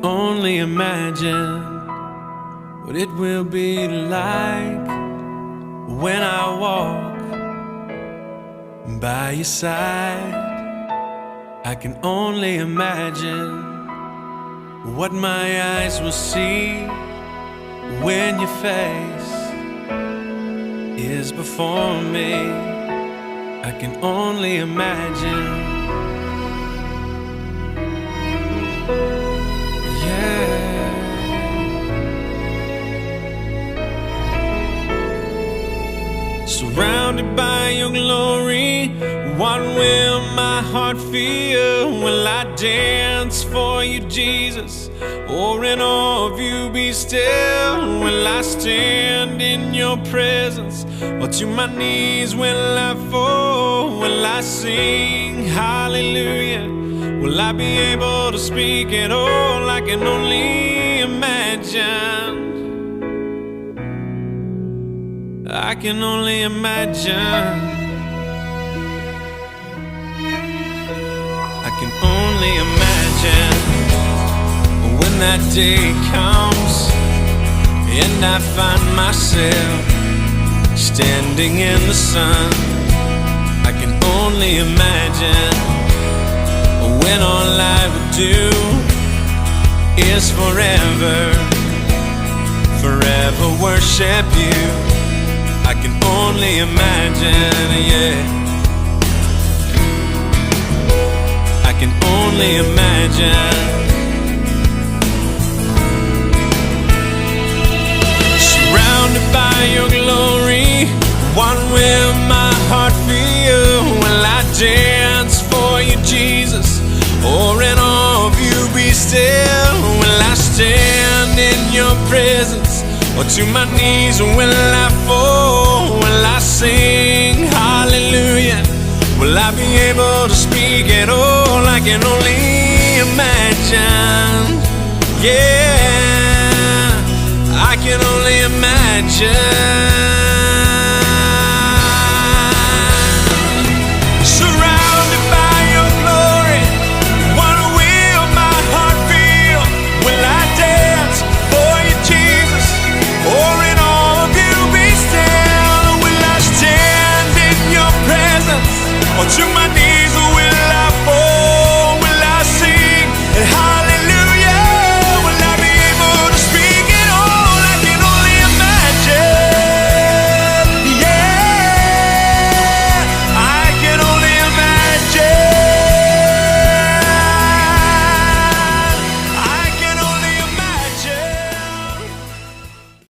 only imagine what it will be like when I walk by your side. I can only imagine what my eyes will see when your face is before me. I can only imagine. Yeah. Surrounded by your glory, what will my heart feel? Will I dance for you, Jesus? Or in awe of you be still? Will I stand in your presence? Or to my knees will I fall? Will I sing hallelujah? Will I be able to speak at all? I can only imagine. I can only imagine. I can only imagine when that day comes and I find myself standing in the sun. I can only imagine when all I would do is forever, forever worship you. I can only imagine, yeah. I can only imagine. Surrounded by your glory, what will my heart feel? Will I dance for you, Jesus? Or in awe of you be still? Will I stand in your presence? Or to my knees will I fall? Will I sing hallelujah? Will I be able to speak at all? I can only imagine. Yeah, I can only imagine.